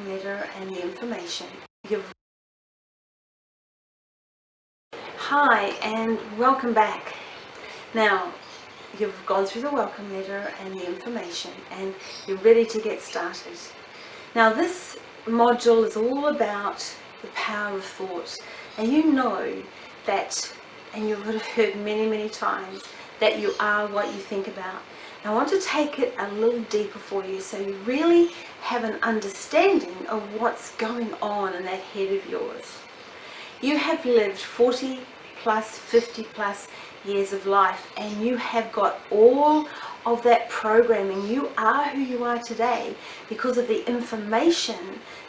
letter and the information. Hi and welcome back. Now you've gone through the welcome letter and the information and you're ready to get started. Now this module is all about the power of thought, and you know that, and you would have heard many times, that you are what you think about. Now I want to take it a little deeper for you so you really have an understanding of what's going on in that head of yours. You have lived 40 plus, 50 plus years of life, and you have got all of that programming. You are who you are today because of the information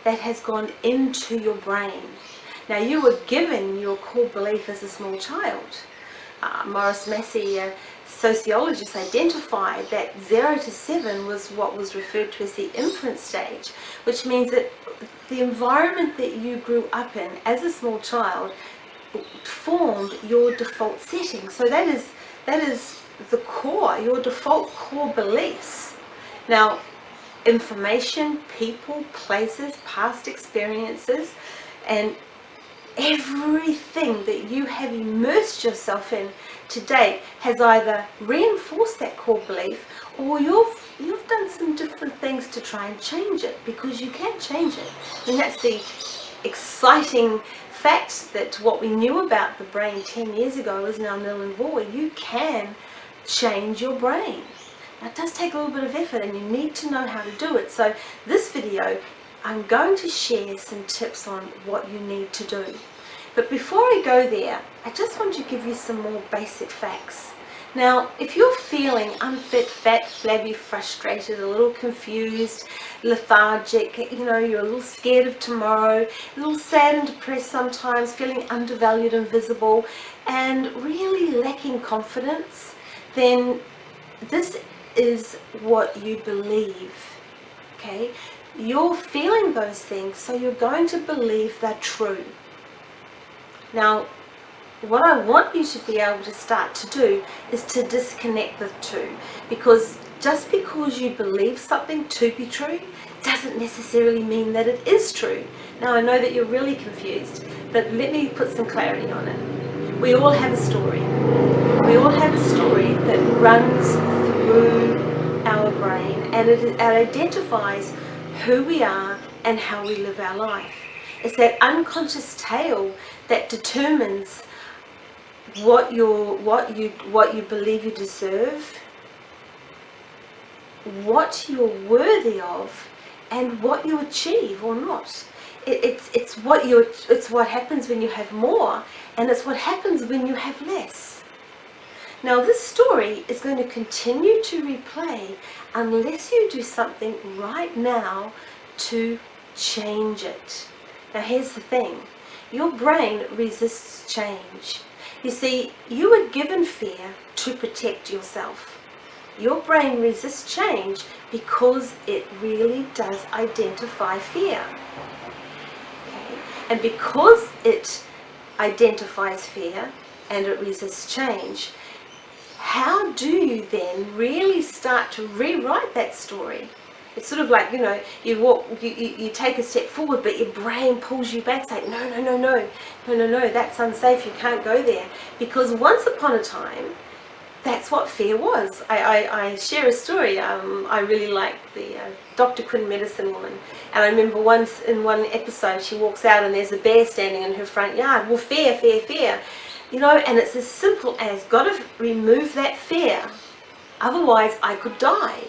that has gone into your brain. Now you were given your core belief as a small child. Morris Massey, a sociologist, identified that 0 to 7 was what was referred to as the imprint stage, which means that the environment that you grew up in as a small child formed your default setting. So that is the core, your default core beliefs. Now, information, people, places, past experiences, and everything that you have immersed yourself in to date has either reinforced that core belief, or you've done some different things to try and change it, because you can change it. And that's the exciting fact, that what we knew about the brain 10 years ago is now null and void. You can change your brain. Now, it does take a little bit of effort, and you need to know how to do it. So this video, I'm going to share some tips on what you need to do. But before I go there, I just want to give you some more basic facts. Now, if you're feeling unfit, fat, flabby, frustrated, a little confused, lethargic, you're a little scared of tomorrow, a little sad and depressed sometimes, feeling undervalued, invisible, and really lacking confidence, then this is what you believe, okay? You're feeling those things, so you're going to believe they're true. Now, what I want you to be able to start to do is to disconnect the two, because just because you believe something to be true doesn't necessarily mean that it is true. Now, I know that you're really confused, but let me put some clarity on it. We all have a story. We all have a story that runs through our brain, and it identifies who we are and how we live our life. It's that unconscious tale that determines what you believe you deserve, what you're worthy of, and what you achieve or not. It's what happens when you have more, and it's what happens when you have less. Now, this story is going to continue to replay unless you do something right now to change it. Now, here's the thing. Your brain resists change. You see, you were given fear to protect yourself. Your brain resists change because it really does identify fear. Okay? And because it identifies fear and it resists change, how do you then really start to rewrite that story? It's sort of like, you take a step forward, but your brain pulls you back, saying, no, that's unsafe, you can't go there. Because once upon a time, that's what fear was. I share a story. I really like the Dr. Quinn Medicine Woman. And I remember once in one episode, she walks out and there's a bear standing in her front yard. Well, fear. And it's as simple as, got to remove that fear, otherwise I could die.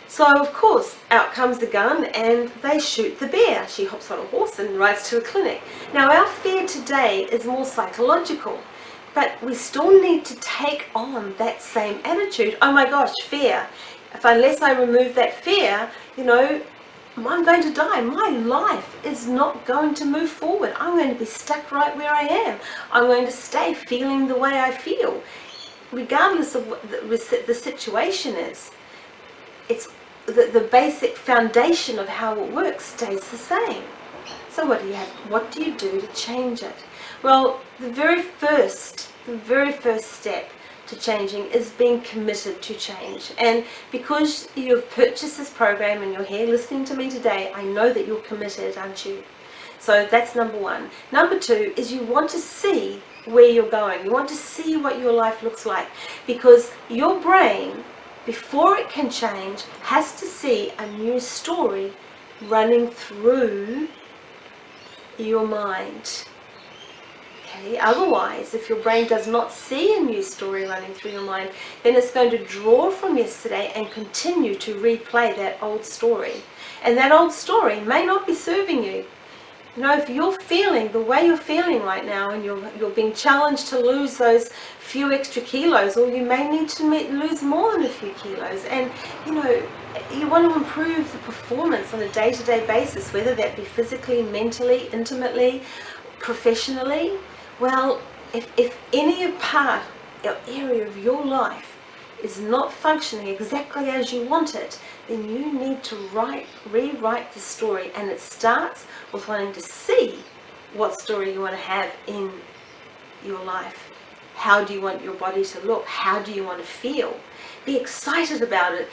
So, of course, out comes the gun and they shoot the bear. She hops on a horse and rides to a clinic. Now, our fear today is more psychological, but we still need to take on that same attitude. Oh my gosh, fear. Unless I remove that fear, I'm going to die. My life is not going to move forward. I'm going to be stuck right where I am. I'm going to stay feeling the way I feel. Regardless of what the situation is, it's the basic foundation of how it works stays the same. So what do you do to change it? Well, the very first step to changing is being committed to change. And because you've purchased this program and you're here listening to me today, I know that you're committed, aren't you? So that's number one. Number two is you want to see where you're going. You want to see what your life looks like, because your brain, before it can change, has to see a new story running through your mind. Okay? Otherwise, if your brain does not see a new story running through your mind, then it's going to draw from yesterday and continue to replay that old story. And that old story may not be serving you. You know, if you're feeling the way you're feeling right now, and you're being challenged to lose those few extra kilos, or you may need to lose more than a few kilos, and you know, you want to improve the performance on a day-to-day basis, whether that be physically, mentally, intimately, professionally, well, if any part or area of your life is not functioning exactly as you want it, then you need to rewrite the story. And it starts with wanting to see what story you want to have in your life. How do you want your body to look? How do you want to feel? Be excited about it.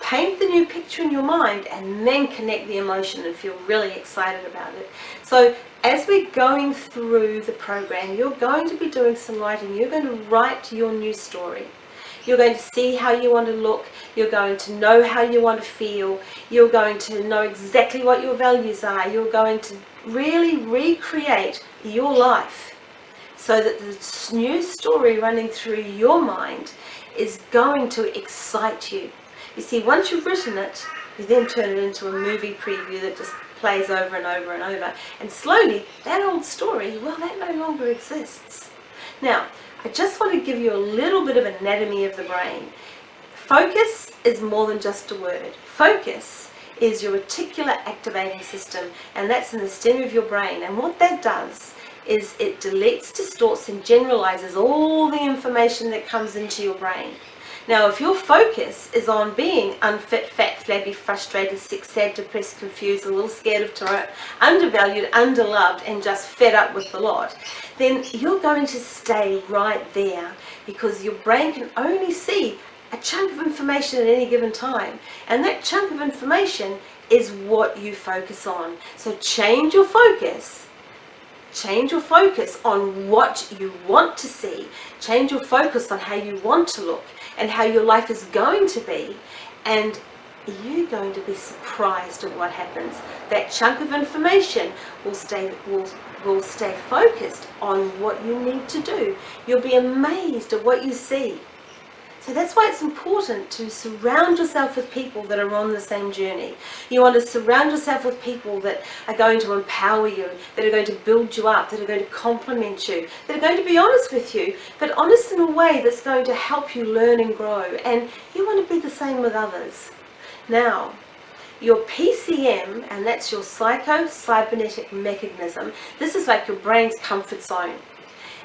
Paint the new picture in your mind, and then connect the emotion and feel really excited about it. So as we're going through the program, you're going to be doing some writing. You're going to write your new story. You're going to see how you want to look. You're going to know how you want to feel. You're going to know exactly what your values are. You're going to really recreate your life so that the new story running through your mind is going to excite you. You see, once you've written it, you then turn it into a movie preview that just plays over and over and over. And slowly, that old story, well, that no longer exists. Now, I just want to give you a little bit of anatomy of the brain. Focus is more than just a word. Focus is your reticular activating system, and that's in the stem of your brain. And what that does is it deletes, distorts, and generalizes all the information that comes into your brain. Now, if your focus is on being unfit, fat, flabby, frustrated, sick, sad, depressed, confused, a little scared of tomorrow, undervalued, underloved, and just fed up with the lot, then you're going to stay right there, because your brain can only see a chunk of information at any given time. And that chunk of information is what you focus on. So change your focus. Change your focus on what you want to see. Change your focus on how you want to look and how your life is going to be. And you're going to be surprised at what happens. That chunk of information will stay focused on what you need to do. You'll be amazed at what you see. So that's why it's important to surround yourself with people that are on the same journey. You want to surround yourself with people that are going to empower you, that are going to build you up, that are going to compliment you, that are going to be honest with you, but honest in a way that's going to help you learn and grow. And you want to be the same with others. Now, your PCM, and that's your psycho-cybernetic mechanism, this is like your brain's comfort zone.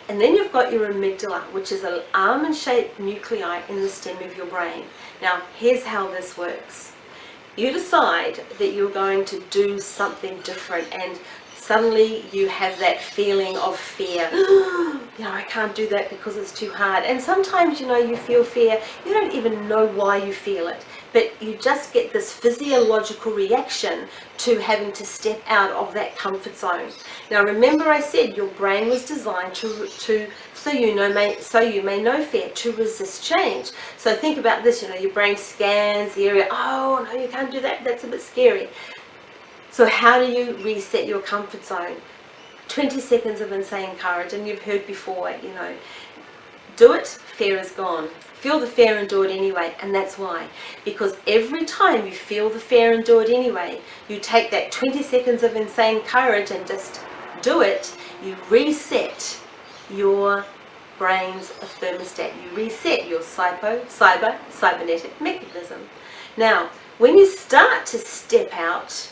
And then you've got your amygdala, which is an almond-shaped nuclei in the stem of your brain. Now, here's how this works. You decide that you're going to do something different, and suddenly you have that feeling of fear. You know, I can't do that because it's too hard. And sometimes, you know, you feel fear. You don't even know why you feel it, but you just get this physiological reaction to having to step out of that comfort zone. Now, remember I said your brain was designed so you may know fear, to resist change. So think about this, you know, your brain scans the area. Oh, no, you can't do that. That's a bit scary. So how do you reset your comfort zone? 20 seconds of insane courage, and you've heard before, you know, do it, fear is gone. Feel the fear and do it anyway. And that's why. Because every time you feel the fear and do it anyway, you take that 20 seconds of insane courage and just do it, you reset your brain's thermostat. You reset your cybernetic mechanism. Now, when you start to step out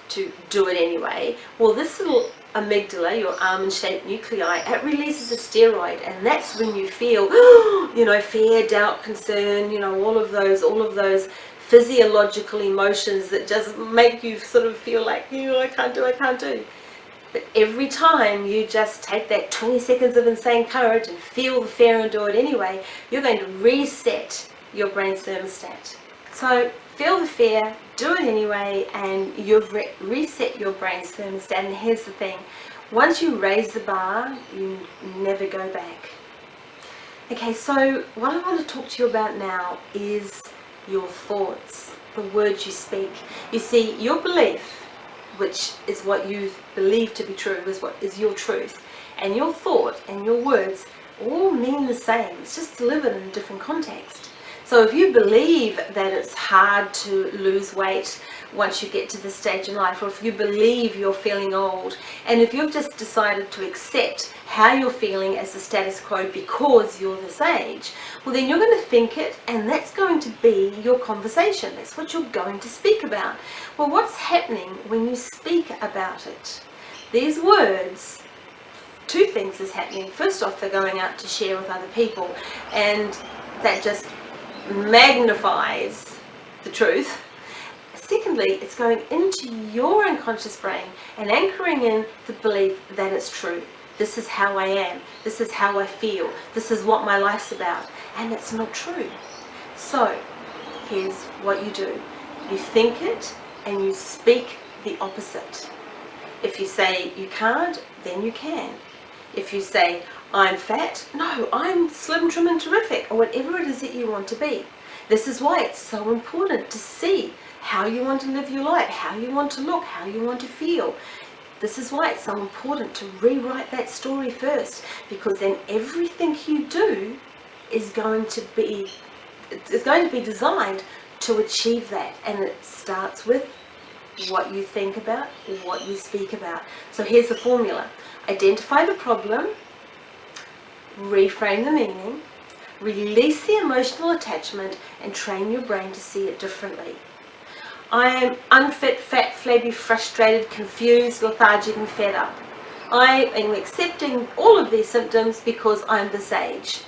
to do it anyway, well, this little amygdala, your almond-shaped nuclei, it releases a steroid, and that's when you feel, you know, fear, doubt, concern, you know, all of those physiological emotions that just make you sort of feel like, you know, I can't do. But every time you just take that 20 seconds of insane courage and feel the fear and do it anyway, you're going to reset your brain's thermostat. So feel the fear, do it anyway, and you've reset your brain's thermostat. And here's the thing, once you raise the bar, you never go back. Okay, so what I want to talk to you about now is your thoughts, the words you speak. You see, your belief, which is what you believe to be true, is what is your truth, and your thought and your words all mean the same. It's just delivered in a different context. So if you believe that it's hard to lose weight once you get to this stage in life, or if you believe you're feeling old, and if you've just decided to accept how you're feeling as the status quo because you're this age, well then you're going to think it, and that's going to be your conversation. That's what you're going to speak about. Well, what's happening when you speak about it? These words, two things is happening. First off, they're going out to share with other people, and that just magnifies the truth. Secondly, it's going into your unconscious brain and anchoring in the belief that it's true. This is how I am. This is how I feel. This is what my life's about. And it's not true. So, here's what you do. You think it and you speak the opposite. If you say you can't, then you can. If you say, I'm fat, no, I'm slim, trim and terrific, or whatever it is that you want to be. This is why it's so important to see how you want to live your life, how you want to look, how you want to feel. This is why it's so important to rewrite that story first, because then everything you do is going to be designed to achieve that. And it starts with what you think about, what you speak about. So here's the formula. Identify the problem, reframe the meaning, release the emotional attachment, and train your brain to see it differently. I am unfit, fat, flabby, frustrated, confused, lethargic and fed up. I am accepting all of these symptoms because I'm this age.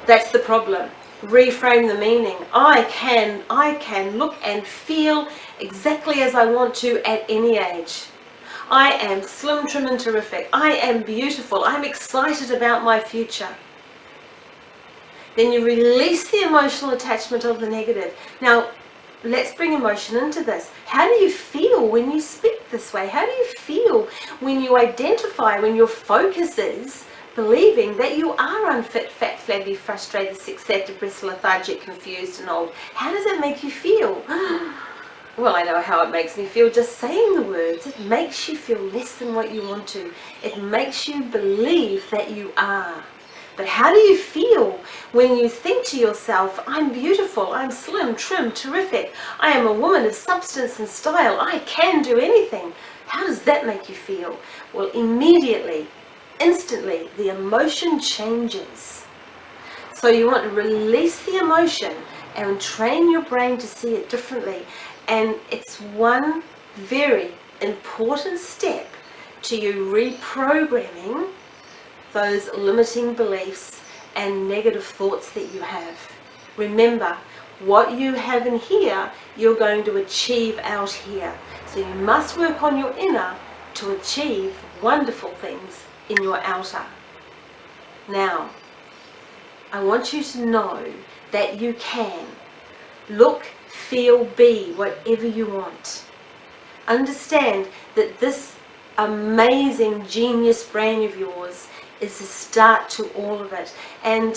That's the problem. Reframe the meaning. I can look and feel exactly as I want to at any age. I am slim, trim and terrific. I am beautiful. I'm excited about my future. Then you release the emotional attachment of the negative. Now, let's bring emotion into this. How do you feel when you speak this way? How do you feel when you identify, when your focus is believing that you are unfit, fat, flabby, frustrated, sick, sad, depressed, lethargic, confused and old? How does that make you feel? Well, I know how it makes me feel just saying the words. It makes you feel less than what you want to. It makes you believe that you are. But how do you feel when you think to yourself, I'm beautiful, I'm slim, trim, terrific, I am a woman of substance and style, I can do anything? How does that make you feel? Well, immediately, instantly, the emotion changes. So you want to release the emotion and train your brain to see it differently. And it's one very important step to you reprogramming those limiting beliefs and negative thoughts that you have. Remember, what you have in here, you're going to achieve out here. So you must work on your inner to achieve wonderful things in your outer. Now, I want you to know that you can look, feel, be whatever you want. Understand that this amazing genius brain of yours is the start to all of it. And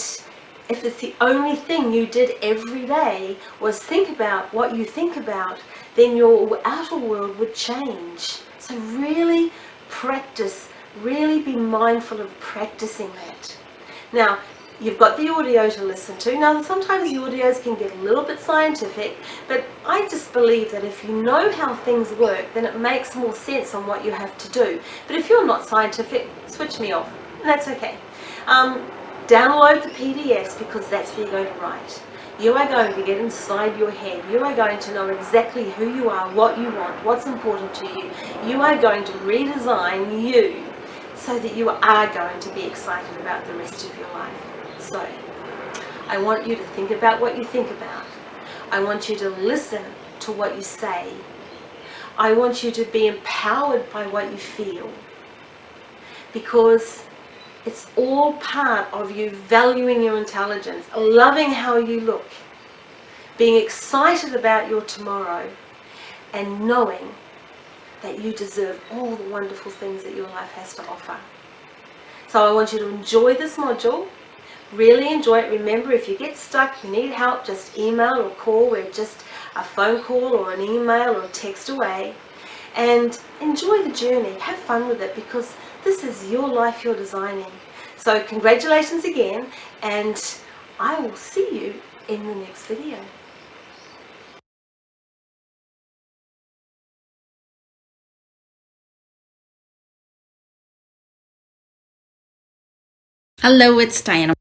if it's the only thing you did every day was think about what you think about, then your outer world would change. So really practice, really be mindful of practicing that. Now, you've got the audio to listen to. Now, sometimes the audios can get a little bit scientific, but I just believe that if you know how things work, then it makes more sense on what you have to do. But if you're not scientific, switch me off. That's okay. Download the PDFs, because that's where you're going to write. You are going to get inside your head. You are going to know exactly who you are, what you want, what's important to you. You are going to redesign you so that you are going to be excited about the rest of your life. So, I want you to think about what you think about. I want you to listen to what you say. I want you to be empowered by what you feel, because it's all part of you valuing your intelligence, loving how you look, being excited about your tomorrow, and knowing that you deserve all the wonderful things that your life has to offer. So I want you to enjoy this module. Really enjoy it. Remember, if you get stuck, you need help, just email or call. We're just a phone call or an email or text away. And enjoy the journey. Have fun with it, because this is your life you're designing. So congratulations again, and I will see you in the next video. Hello, it's Diana.